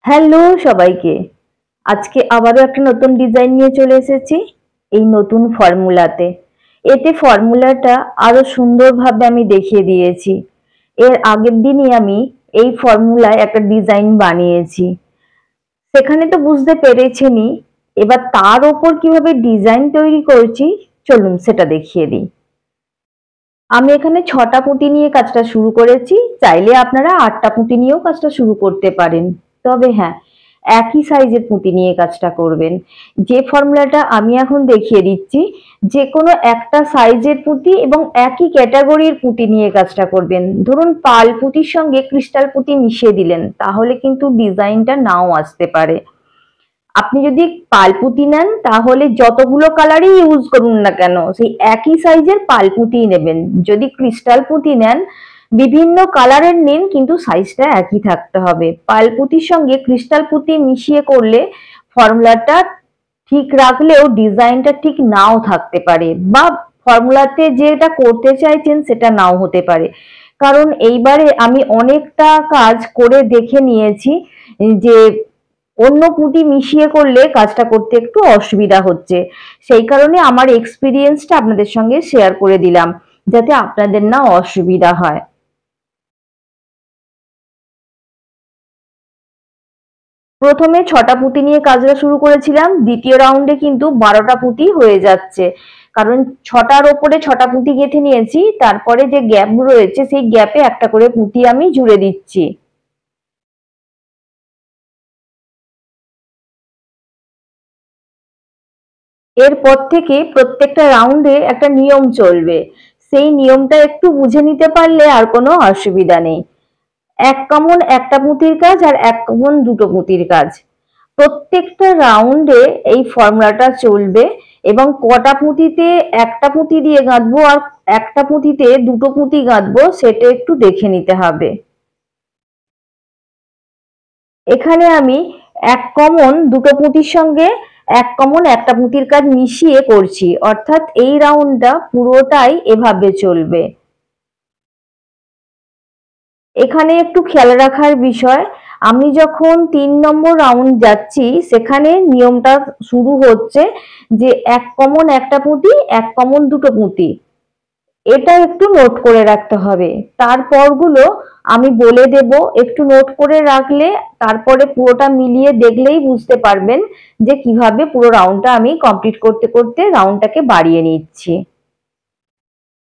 Hello সবাইকে। আজকে আবারও একটা নতুন ডিজাইন নিয়ে চলে এসেছি এই নতুন ফর্মুলাতে। এতে ফর্মুলাটা আরো সুন্দরভাবে আমি দেখিয়ে দিয়েছি। এর আগের দিনই আমি এই ফর্মুলায় একটা ডিজাইন বানিয়েছি, সেখানে তো বুঝতে পেরেছেনই। এবার তার ওপর কিভাবে ডিজাইন তৈরি করছি চলুন সেটা দেখিয়ে দিই। আমি এখানে 6টা পুঁতি নিয়ে কাজটা শুরু করেছি, চাইলে আপনারা 8টা পুঁতি নিয়েও কাজটা শুরু করতে পারেন। তবে হ্যাঁ, একই সাইজের পুঁতি নিয়ে কাজটা করবেন। যে ফর্মুলাটা আমি এখন দেখিয়ে দিচ্ছি, যে কোনো একটা সাইজের পুঁতি এবং একই ক্যাটাগরির পুঁতি নিয়ে কাজটা করবেন। ধরুন পাল পুঁতির সঙ্গে ক্রিস্টাল পুঁতি মিশিয়ে দিলেন, তাহলে কিন্তু ডিজাইনটা নাও আসতে পারে। আপনি যদি পালপুঁতি নেন তাহলে যতগুলো কালারই ইউজ করুন না কেন সেই একই সাইজের পালপুঁতিই নেবেন। যদি ক্রিস্টাল পুঁতি নেন বিভিন্ন কালারের নিন, কিন্তু সাইজটা একই থাকতে হবে। পালপুঁতির সঙ্গে ক্রিস্টাল পুঁতি মিশিয়ে করলে ফর্মুলাটা ঠিক রাখলেও ডিজাইনটা ঠিক নাও থাকতে পারে, বা ফর্মুলাতে যেটা করতে চাইছেন সেটা নাও হতে পারে। কারণ এইবারে আমি অনেকটা কাজ করে দেখে নিয়েছি যে অন্য পুঁতি মিশিয়ে করলে কাজটা করতে একটু অসুবিধা হচ্ছে। সেই কারণে আমার এক্সপিরিয়েন্সটা আপনাদের সঙ্গে শেয়ার করে দিলাম, যাতে আপনাদের না অসুবিধা হয়। প্রথমে 6টা পুঁতি নিয়ে কাজটা শুরু করেছিলাম, দ্বিতীয় রাউন্ডে কিন্তু 12টা পুঁতি হয়ে যাচ্ছে। কারণ 6টার ওপরে 6টা পুঁতি গেঁথে নিয়েছি, তারপরে যে গ্যাপ রয়েছে সেই গ্যাপে একটা করে পুঁতি আমি জুড়ে দিচ্ছি। এরপর থেকে প্রত্যেকটা রাউন্ডে একটা নিয়ম চলবে, সেই নিয়মটা একটু বুঝে নিতে পারলে আর কোনো অসুবিধা নেই। এক কামন একটা পুঁতির কাজ আর এক কামন দুটো পুঁতির কাজ, প্রত্যেকটা রাউন্ডে এই ফর্মুলাটা চলবে। এবং কটা পুঁতিতে একটা পুঁতি দিয়ে গাঁথবো আর একটা পুঁতিতে দুটো পুঁতি গাঁথবো সেটা একটু দেখে নিতে হবে। এখানে আমি এক কমন দুটো পুঁতির সঙ্গে এক কমন একটা পুঁতির কাজ মিশিয়ে করছি, অর্থাৎ এই রাউন্ডটা পুরোটাই এভাবে চলবে। এখানে একটু খেয়াল রাখার বিষয়, আমি যখন 3 নম্বর রাউন্ড যাচ্ছি সেখানে নিয়মটা শুরু হচ্ছে যে এক কমন একটা পুঁতি এক কমন দুটো পুঁতি, এটা একটু নোট করে রাখতে হবে। তারপরগুলো আমি বলে দেব, একটু নোট করে রাখলে তারপরে পুরোটা মিলিয়ে দেখলেই বুঝতে পারবেন যে কিভাবে পুরো রাউন্ডটা আমি কমপ্লিট করতে করতে রাউন্ডটাকে বাড়িয়ে নিচ্ছি।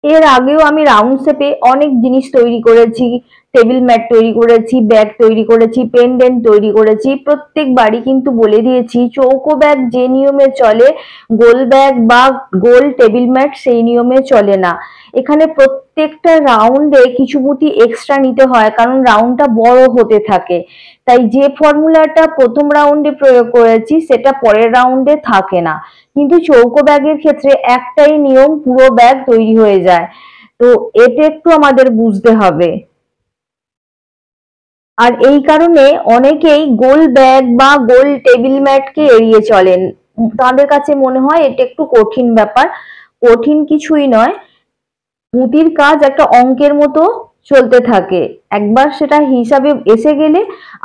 এর আগেও আমি রাউন্ড শেপে অনেক জিনিস তৈরি করেছি, টেবিল ম্যাট তৈরি করেছি, ব্যাগ তৈরি করেছি, পেন্ডেন্ট তৈরি করেছি। প্রত্যেকবারই কিন্তু বলে দিয়েছি চৌকো ব্যাগ যে নিয়মে চলে গোল ব্যাগ বা গোল টেবিল ম্যাট সেই নিয়মে চলে না। এখানে প্রত্যেকটা রাউন্ডে কিছু পুঁতি এক্সট্রা নিতে হয়, কারণ রাউন্ডটা বড় হতে থাকে। তাই যে ফর্মুলাটা প্রথম রাউন্ডে প্রয়োগ করেছি সেটা পরের রাউন্ডে থাকে না। কিন্তু চৌকো ব্যাগের ক্ষেত্রে একটাই নিয়ম, পুরো ব্যাগ তৈরি হয়ে যায়। তো এটা একটু আমাদের বুঝতে হবে। আর এই কারণে অনেকেই গোল ব্যাগ বা গোল টেবিল ম্যাটকে এড়িয়ে চলেন, তাদের কাছে মনে হয় এটা একটু কঠিন ব্যাপার। কঠিন কিছুই নয়, পুঁতির কাজ একটা অঙ্কের মতো চলতে থাকে, একবার সেটা হিসাবে এসে গেলে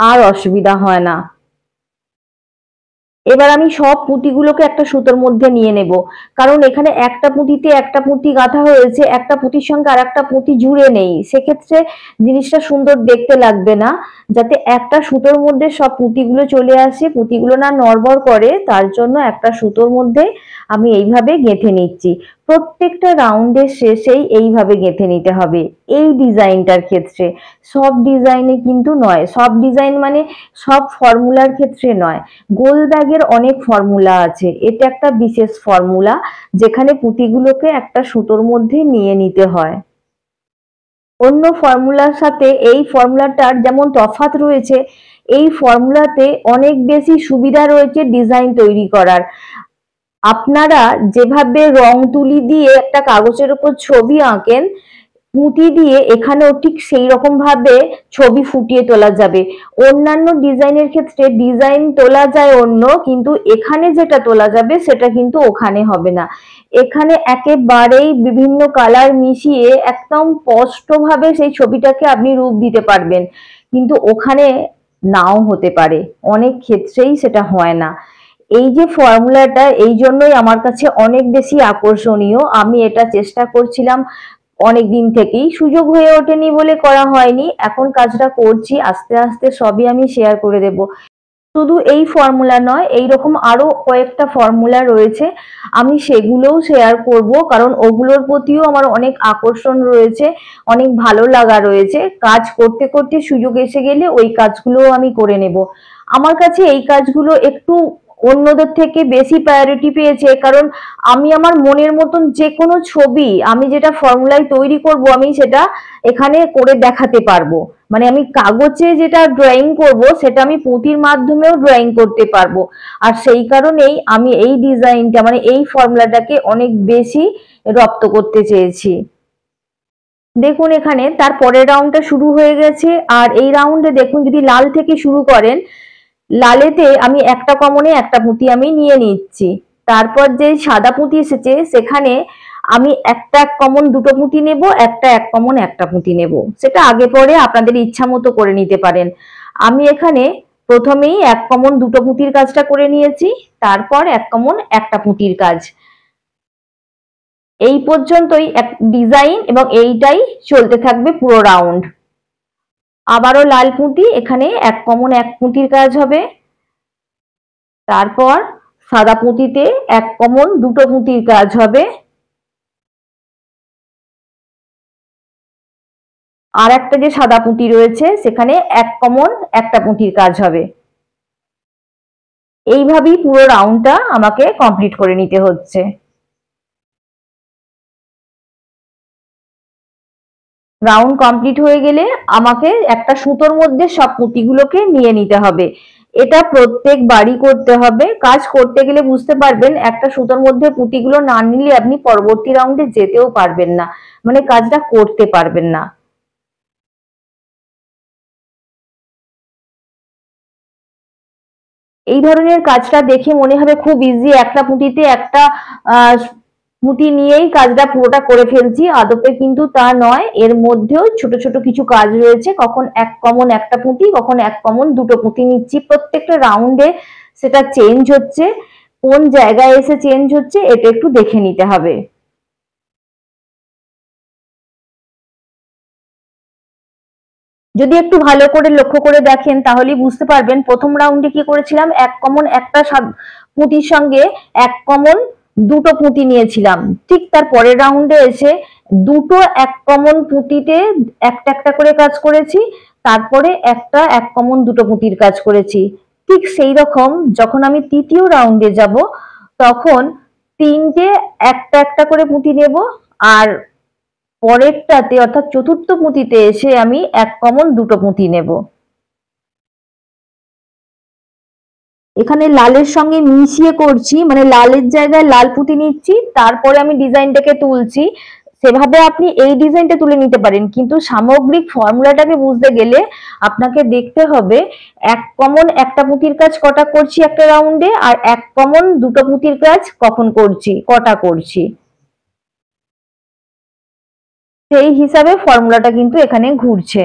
আর অসুবিধা হয় না। এবার আমি সব পুঁতিগুলোকে একটা সুতোর মধ্যে নিয়ে নেব, কারণ এখানে একটা পুঁতিতে একটা পুঁতি গাঁথা হয়েছে, একটা পুঁতির সঙ্গে আর একটা পুঁতি জুড়ে নেই, সেক্ষেত্রে জিনিসটা সুন্দর দেখতে লাগবে না। যাতে একটা সুতোর মধ্যে সব পুঁতিগুলো চলে আসে, পুঁতিগুলো না নড়বড় করে, তার জন্য একটা সুতোর মধ্যে আমি এইভাবে গেঁথে নিচ্ছি। প্রত্যেকটা রাউন্ডের শেষেই এইভাবে গেঁথে নিতে হবে এই ডিজাইনটার ক্ষেত্রে। সব ডিজাইনে কিন্তু নয়, সব ডিজাইন মানে সব ফর্মুলার ক্ষেত্রে নয়। গোল ব্যাগের অনেক ফর্মুলা আছে, এটা একটা বিশেষ ফর্মুলা যেখানে পুঁতিগুলোকে একটা সুতোর মধ্যে নিয়ে নিতে হয়। অন্য ফর্মুলার সাথে এই ফর্মুলাটার যেমন তফাৎ রয়েছে, এই ফর্মুলাতে অনেক বেশি সুবিধা রয়েছে ডিজাইন তৈরি করার। আপনারা যেভাবে রং তুলি দিয়ে একটা কাগজের উপর ছবি আঁকেন, পুঁতি দিয়ে এখানেও ঠিক সেই রকম ভাবে ছবি ফুটিয়ে তোলা যাবে। অন্যান্য ডিজাইনের ক্ষেত্রে ডিজাইন তোলা যায় অন্য, কিন্তু এখানে যেটা তোলা যাবে সেটা কিন্তু ওখানে হবে না। এখানে একেবারেই বিভিন্ন কালার মিশিয়ে একদম স্পষ্টভাবে সেই ছবিটাকে আপনি রূপ দিতে পারবেন, কিন্তু ওখানে নাও হতে পারে, অনেক ক্ষেত্রেই সেটা হয় না। এই যে ফর্মুলাটা এই জন্যই আমার কাছে অনেক বেশি আকর্ষণীয়। আমি এটা চেষ্টা করছিলাম অনেক দিন থেকেই, সুযোগ হয়ে ওঠেনি বলে করা হয়নি। এখন কাজটা করছি, আস্তে আস্তে সবই আমি শেয়ার করে দেব। শুধু এই ফর্মুলা নয়, এইরকম আরো কয়েকটা ফর্মুলা রয়েছে, আমি সেগুলোও শেয়ার করব, কারণ ওগুলোর প্রতিও আমার অনেক আকর্ষণ রয়েছে, অনেক ভালো লাগা রয়েছে। কাজ করতে করতে সুযোগ এসে গেলে ওই কাজগুলোও আমি করে নেব। আমার কাছে এই কাজগুলো একটু অন্যদের থেকে বেশি প্রায়োরিটি পেয়েছে, কারণ আমি আমার মনের মতন যে কোনো ছবি আমি যেটা ফর্মুলায় তৈরি করব আমি সেটা এখানে করে দেখাতে পারবো। মানে আমি কাগজে যেটা ড্রয়িং করব সেটা আমি পুঁতির মাধ্যমেও ড্রয়িং করতে পারবো। আর সেই কারণেই আমি এই ডিজাইনটা মানে এই ফর্মুলাটাকে অনেক বেশি রপ্ত করতে চেয়েছি। দেখুন এখানে তার পরের রাউন্ডটা শুরু হয়ে গেছে, আর এই রাউন্ডে দেখুন যদি লাল থেকে শুরু করেন, লালেতে আমি একটা কমনে একটা পুঁতি আমি নিয়ে নিচ্ছি। তারপর যে সাদা পুঁতি এসেছে সেখানে আমি একটা এক কমন দুটো পুঁতি নেব, একটা এক কমন একটা পুঁতি নেব, সেটা আগে পরে আপনাদের ইচ্ছা মতো করে নিতে পারেন। আমি এখানে প্রথমেই এক কমন দুটো পুঁতির কাজটা করে নিয়েছি, তারপর এক কমন একটা পুঁতির কাজ। এই পর্যন্তই এক ডিজাইন, এবং এইটাই চলতে থাকবে পুরো রাউন্ড। আবারও লাল পুঁতি, এখানে এক কমন এক পুঁতির কাজ হবে। তারপর সাদা পুঁতিতে এক কমন দুটো পুঁতির কাজ হবে। আর একটা যে সাদা পুঁতি রয়েছে সেখানে এক কমন একটা পুঁতির কাজ হবে। এইভাবেই পুরো রাউন্ডটা আমাকে কমপ্লিট করে নিতে হচ্ছে। রাউন্ড কমপ্লিট হয়ে গেলে আমাকে একটা সুতোর মধ্যে সব পুঁতিগুলোকে নিয়ে নিতে হবে। এটা প্রত্যেকবারই করতে হবে। কাজ করতে গেলে বুঝতে পারবেন একটা সুতোর মধ্যে পুঁতিগুলো না নিলে আপনি পরবর্তী রাউন্ডে যেতেও পারবেন না, মানে কাজটা করতে পারবেন না। এই ধরনের কাজটা দেখে মনে হবে খুব ইজি, একটা পুঁতিতে একটা পুঁতি নিয়েই কাজটা পুরোটা করে ফেলছি, আদপে কিন্তু তা নয়। এর মধ্যেও ছোট ছোট কিছু কাজ রয়েছে, কখন এক কমন একটা পুঁতি, কখন এক কমন দুটো পুঁতি নিচ্ছি। প্রত্যেকটা রাউন্ডে সেটা চেঞ্জ হচ্ছে, কোন জায়গায় এসে চেঞ্জ হচ্ছে এটা একটু দেখে নিতে হবে। যদি একটু ভালো করে লক্ষ্য করে দেখেন তাহলেই বুঝতে পারবেন প্রথম রাউন্ডে কি করেছিলাম, এক কমন একটা পুঁতির সঙ্গে এক কমন দুটো পুঁতি নিয়েছিলাম। ঠিক তার পরের রাউন্ডে এসে দুটো এক কমন পুঁতিতে একটা একটা করে কাজ করেছি, তারপরে একটা এক কমন দুটো পুঁতির কাজ করেছি। ঠিক সেই রকম যখন আমি তৃতীয় রাউন্ডে যাব তখন তিনটে একটা একটা করে পুঁতি নেব, আর পরেরটাতে অর্থাৎ চতুর্থ পুঁতিতে এসে আমি এক কমন দুটো পুঁতি নেব। এখানে লালের সঙ্গে মিশিয়ে করছি, মানে লালের জায়গায় লাল পুঁতি নিচ্ছি, তারপরে আমি ডিজাইনটাকে তুলছি। সেভাবে আপনি এই ডিজাইনটা তুলে নিতে পারেন, কিন্তু সামগ্রিক ফর্মুলাটাকে বুঝতে গেলে আপনাকে দেখতে হবে এক কমন একটা পুঁতির কাজ কটা করছি একটা রাউন্ডে, আর এক কমন দুটো পুঁতির কাজ কখন করছি, কটা করছি। সেই হিসাবে ফর্মুলাটা কিন্তু এখানে ঘুরছে।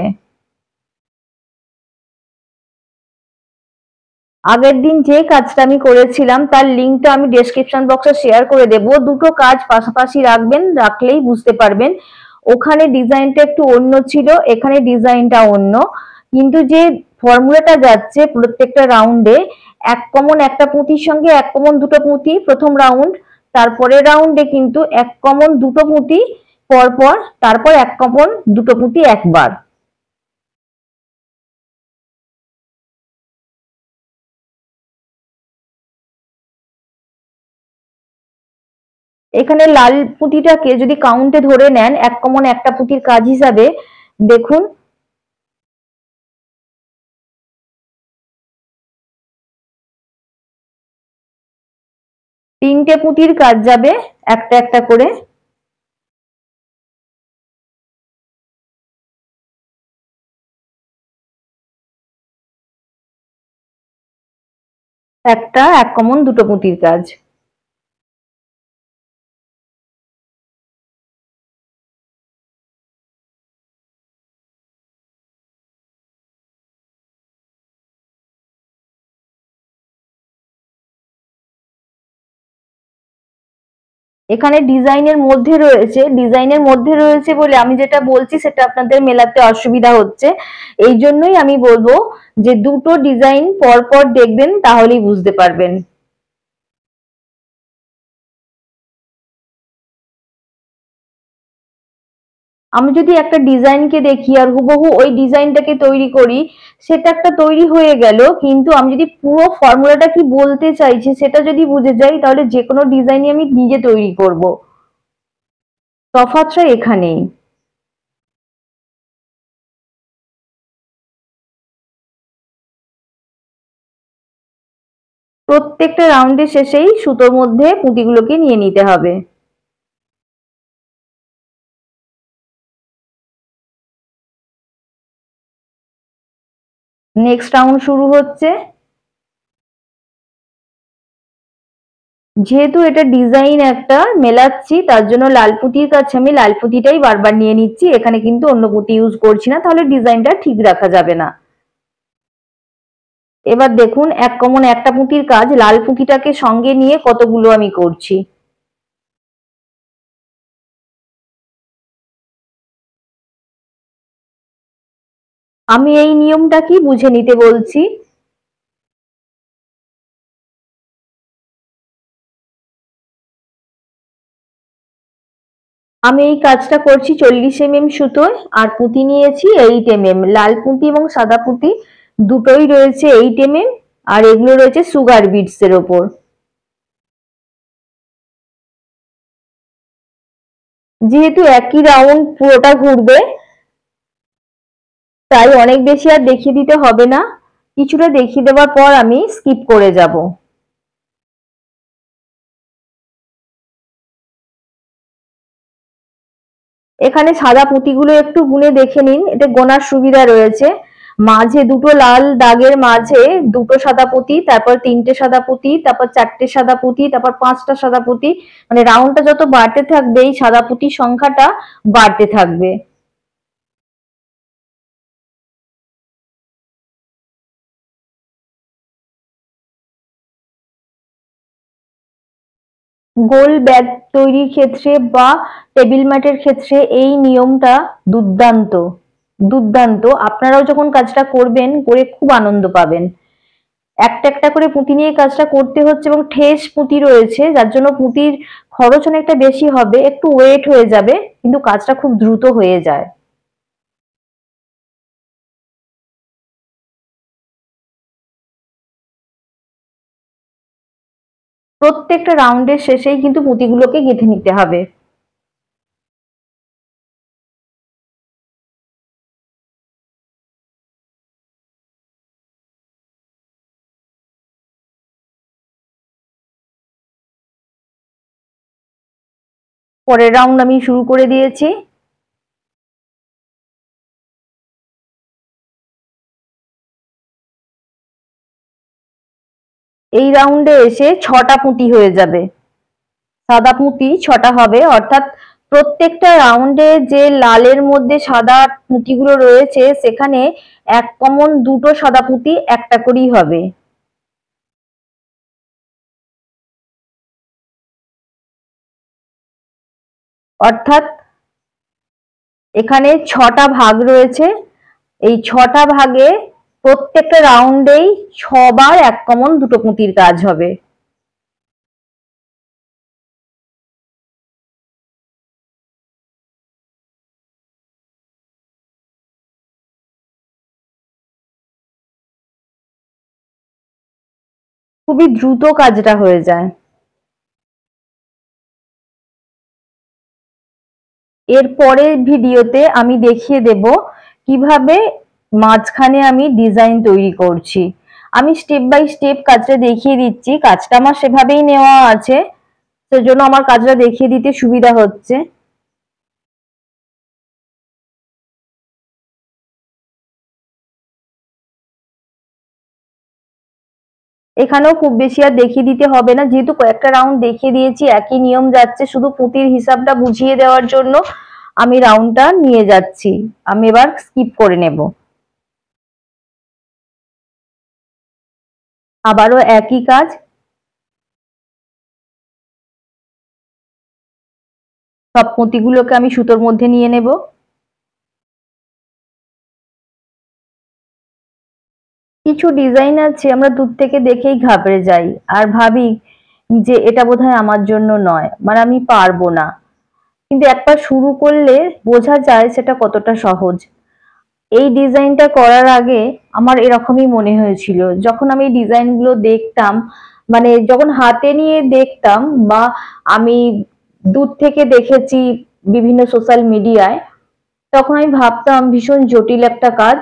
আগের দিন যে কাজটা আমি করেছিলাম তার লিঙ্কটা আমি ডেসক্রিপশন বক্সে শেয়ার করে দেব। দুটো কাজ পাশাপাশি রাখবেন, রাখলেই বুঝতে পারবেন। ওখানে ডিজাইনটা একটু অন্য ছিল, এখানে ডিজাইনটা অন্য, কিন্তু যে ফর্মুলাটা যাচ্ছে প্রত্যেকটা রাউন্ডে এক কমন একটা পুঁতির সঙ্গে এক কমন দুটো পুঁতি প্রথম রাউন্ড, তারপরে রাউন্ডে কিন্তু এক কমন দুটো পুঁতি পরপর, তারপর এক কমন দুটো পুঁতি একবার। এখানে লাল পুঁতিটাকে যদি কাউন্টে ধরে নেন এক কমন একটা পুঁতির কাজ হিসাবে, দেখুন তিনটে পুঁতির কাজ যাবে একটা একটা করে। একটা এক কমন দুটো পুঁতির কাজ। এখানে ডিজাইনের মধ্যে রয়েছে বলে আমি যেটা বলছি সেটা আপনাদের মেলাতে অসুবিধা হচ্ছে। এই জন্যই আমি বলবো যে দুটো ডিজাইন পর পর দেখবেন, তাহলেই বুঝতে পারবেন। আমি যদি একটা ডিজাইনকে দেখি আর হুবহু ওই ডিজাইনটাকে তৈরি করি, সেটা একটা তৈরি হয়ে গেল, কিন্তু আমি যদি পুরো ফর্মুলাটা কি বলতে চাইছি সেটা যদি বুঝে যাই, তাহলে যে কোনো ডিজাইনই আমি নিজে তৈরি করব। তফাৎটা এখানেই। প্রত্যেকটা রাউন্ডের শেষেই সুতোর মধ্যে পুঁতিগুলোকে নিয়ে নিতে হবে। নেক্সট রাউন্ড শুরু হচ্ছে। যেহেতু এটা ডিজাইন একটা মেলাচ্ছি, তার জন্য লাল পুঁতির কাছে আমি লাল পুঁতিটাই বারবার নিয়ে নিচ্ছি, এখানে কিন্তু অন্য পুঁতি ইউজ করছি না, তাহলে ডিজাইনটা ঠিক রাখা যাবে না। এবার দেখুন, এক কমন একটা পুঁতির কাজ, লাল পুঁতিটাকে সঙ্গে নিয়ে কতগুলো আমি করছি। আমি এই নিয়মটা কি বুঝে নিতে বলছি। আমি এই কাজটা করছি 40 mm সুতোয়, আর পুঁতি নিয়েছি 8 mm। লাল পুঁতি এবং সাদা পুঁতি দুটোই রয়েছে 8 mm, আর এগুলো রয়েছে সুগার বিটস এর ওপর। যেহেতু একই রাউন্ড পুরোটা ঘুরবে, তাই অনেক বেশি আর দেখিয়ে দিতে হবে না, কিছুটা দেখিয়ে দেওয়ার পর আমি স্কিপ করে যাব। এখানে সাদা পুঁতিগুলো একটু গুনে দেখে নিন, এতে গোনার সুবিধা রয়েছে। মাঝে দুটো লাল দাগের মাঝে দুটো সাদা পুঁতি, তারপর তিনটে সাদা পুঁতি, তারপর চারটে সাদা পুঁতি, তারপর পাঁচটা সাদা পুঁতি, মানে রাউন্ডটা যত বাড়তে থাকবে এই সাদা পুঁতির সংখ্যাটা বাড়তে থাকবে। গোল ব্যাগ তৈরির ক্ষেত্রে বা টেবিল ম্যাটের ক্ষেত্রে এই নিয়মটা দুর্দান্ত। দুর্দান্ত, আপনারাও যখন কাজটা করবেন, করে খুব আনন্দ পাবেন। একটা একটা করে পুঁতি নিয়ে কাজটা করতে হচ্ছে, এবং ঠেস পুঁতি রয়েছে যার জন্য পুঁতির খরচ অনেকটা বেশি হবে, একটু ওয়েট হয়ে যাবে, কিন্তু কাজটা খুব দ্রুত হয়ে যায়। প্রত্যেকটা রাউন্ডের শেষেই কিন্তু পুঁতিগুলোকে গেঁথে নিতে হবে। পরের রাউন্ড আমি শুরু করে দিয়েছি। এই রাউন্ডে এসে 6টা পুঁতি হয়ে যাবে, সাদা পুঁতি 6টা হবে, অর্থাৎ প্রত্যেকটা রাউন্ডে যে লালের মধ্যে সাদা পুঁতিগুলো রয়েছে সেখানে এক কমন দুটো সাদা পুঁতি একটা করেই হবে। অর্থাৎ এখানে 6টা ভাগ রয়েছে, এই 6টা ভাগে প্রত্যেকটা রাউন্ডেই 6বার এক কমন দুটো পুঁতির কাজ হবে। খুবই দ্রুত কাজটা হয়ে যায়। এর পরের ভিডিওতে আমি দেখিয়ে দেব কিভাবে মাঝখানে আমি ডিজাইন তৈরি করছি। আমি স্টেপ বাই স্টেপ কাজটা দেখিয়ে দিচ্ছি, কাজটা আমার সেভাবেই নেওয়া আছে, সেজন্য আমার কাজটা দেখিয়ে দিতে সুবিধা হচ্ছে। এখানেও খুব বেশি আর দেখিয়ে দিতে হবে না, যেহেতু কয়েকটা রাউন্ড দেখিয়ে দিয়েছি, একই নিয়ম যাচ্ছে, শুধু পুঁতির হিসাবটা বুঝিয়ে দেওয়ার জন্য আমি রাউন্ডটা নিয়ে যাচ্ছি। আমি এবার স্কিপ করে নেব। আবারও একই কাজ। সব পুঁতিগুলোকে আমি সুতোর মধ্যে নিয়ে নেব। কিছু ডিজাইন আছে আমরা দূর থেকে দেখেই ঘাবড়ে যাই আর ভাবি যে এটা বোধহয় আমার জন্য নয়, মানে আমি পারবো না। কিন্তু একবার শুরু করলে বোঝা যায় সেটা কতটা সহজ। এই ডিজাইনটা করার আগে আমার এরকমই মনে হয়েছিল, যখন আমি এই ডিজাইনগুলো দেখতাম, মানে যখন হাতে নিয়ে দেখতাম বা আমি দূর থেকে দেখেছি বিভিন্ন সোশ্যাল মিডিয়ায়, তখন আমি ভাবতাম ভীষণ জটিল একটা কাজ,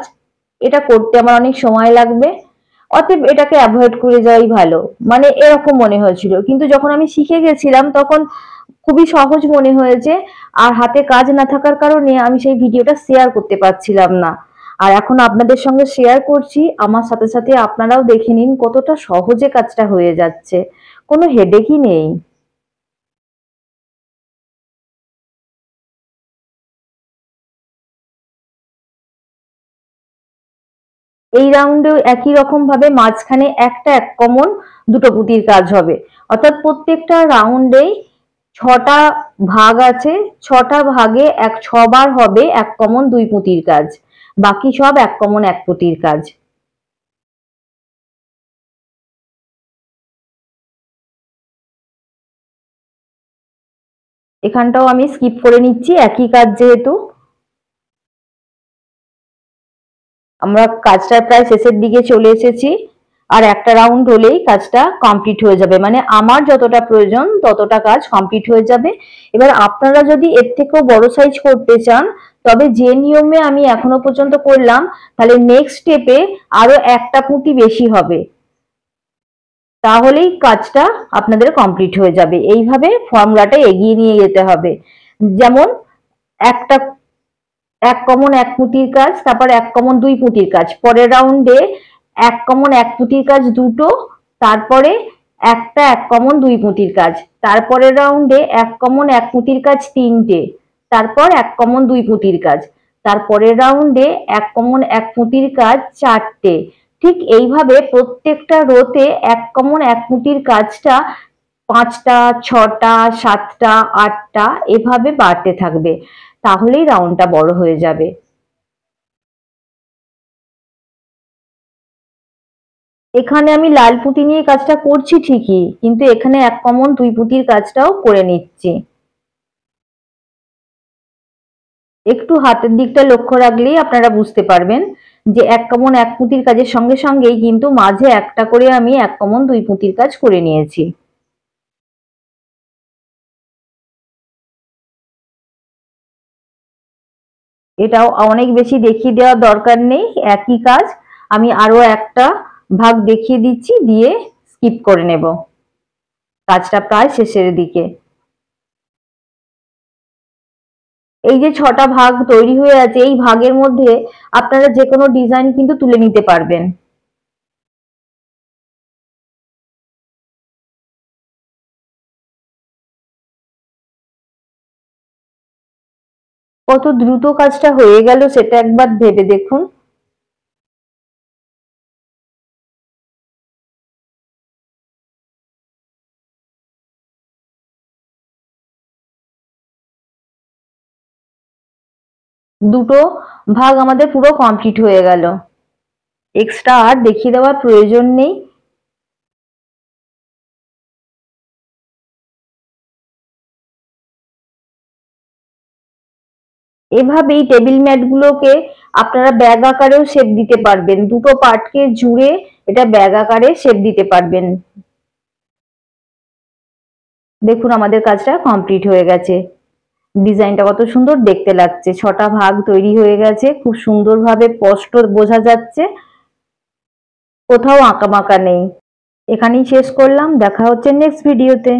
এটা করতে আমার অনেক সময় লাগবে, অতএব এটাকে অ্যাভয়েড করে যাওয়াই ভালো, মানে এরকম মনে হয়েছিল। কিন্তু যখন আমি শিখে গেছিলাম তখন খুবই সহজ মনে হয়েছে। আর হাতে কাজ না থাকার কারণে আমি সেই ভিডিওটা শেয়ার করতে পারছিলাম না। আর এখন আপনাদের সঙ্গে শেয়ার করছি, আমার সাথে সাথে আপনারাও দেখে নিন কতটা সহজে কাজটা হয়ে যাচ্ছে, কোনো হেডেকই নেই। এই রাউন্ডেও একই রকম ভাবে মাঝখানে একটা এক কমন দুটো পুঁতির কাজ হবে, অর্থাৎ প্রত্যেকটা রাউন্ডেই 6টা ভাগ আছে, 6টা ভাগে এক 6বার হবে এক কমন দুই পুঁতির কাজ, বাকি সব এক কমন এক পুঁতির কাজ। এখানটাও আমি স্কিপ করে নিচ্ছি, একই কাজ যেহেতু। আমরা কাজটার প্রায় শেষের দিকে চলে এসেছি, আর একটা রাউন্ড হলেই কাজটা কমপ্লিট হয়ে যাবে, মানে আমার যতটা প্রয়োজন ততটা কাজ কমপ্লিট হয়ে যাবে। এবার আপনারা যদি এর থেকেও বড় সাইজ করতে চান, তবে যে নিয়মে আমি এখনো পর্যন্ত করলাম, তাহলে নেক্সট স্টেপে আরো একটা পুঁতি বেশি হবে, তাহলেই কাজটা আপনাদের কমপ্লিট হয়ে যাবে। এইভাবে ফর্মুলাটা এগিয়ে নিয়ে যেতে হবে। যেমন একটা এক কমন এক পুঁতির কাজ, তারপর এক কমন দুই পুঁতির কাজ, পরের রাউন্ডে এক কমন এক পুঁতির কাজ দুটো, তারপরে একটা এক কমন দুই পুঁতির কাজ, তারপরের রাউন্ডে এক কমন এক পুঁতির কাজ তিনটে, তারপর এক কমন দুই পুঁতির কাজ, তারপরের রাউন্ডে এক কমন এক পুঁতির কাজ চারটে। ঠিক এইভাবে প্রত্যেকটা রোতে এক কমন এক পুঁতির কাজটা 5টা 6টা 7টা 8টা এভাবে বাড়তে থাকবে, তাহলেই রাউন্ডটা বড় হয়ে যাবে। এখানে আমি লাল পুঁতি নিয়ে কাজটা করছি ঠিকই, কিন্তু এখানে এক কমন দুই পুঁতির কাজটাও করে নিচ্ছি। একটু হাতের দিকটা লক্ষ্য রাখলেই আপনারা বুঝতে পারবেন যে এক কমন এক পুঁতির কাজের সঙ্গে সঙ্গেই কিন্তু মাঝে একটা করে আমি এক কমন দুই পুঁতির কাজ করে নিয়েছি। এটাও অনেক বেশি দেখিয়ে দেওয়ার দরকার নেই, একই কাজ আমি আরো একটা ভাগ দেখিয়ে দিচ্ছি, দিয়ে স্কিপ করে নেব। কাজটা প্রায় শেষের দিকে। এই যে 6টা ভাগ তৈরি হয়ে আছে, এই ভাগের মধ্যে আপনারা যে কোনো ডিজাইন কিন্তু তুলে নিতে পারবেন। কত দ্রুত কাজটা হয়ে গেল সেটা একবার ভেবে দেখুন। দুটো ভাগ আমাদের পুরো কমপ্লিট হয়ে গেল, এক্সট্রা আর দেখিয়ে দেওয়ার প্রয়োজন নেই। এভাবেই টেবিল ম্যাট গুলোকে আপনারা ব্যাগ আকারেও শেপ দিতে পারবেন, দুটো পার্টকে জুড়ে এটা ব্যাগ আকারে শেপ দিতে পারবেন। দেখুন আমাদের কাজটা কমপ্লিট হয়ে গেছে, ডিজাইনটা কত সুন্দর দেখতে লাগছে, 6টা ভাগ তৈরি হয়ে গেছে, খুব সুন্দরভাবে স্পষ্ট বোঝা যাচ্ছে, কোথাও আঁকাবাঁকা নেই। এখানেই শেষ করলাম, দেখা হচ্ছে নেক্সট ভিডিওতে।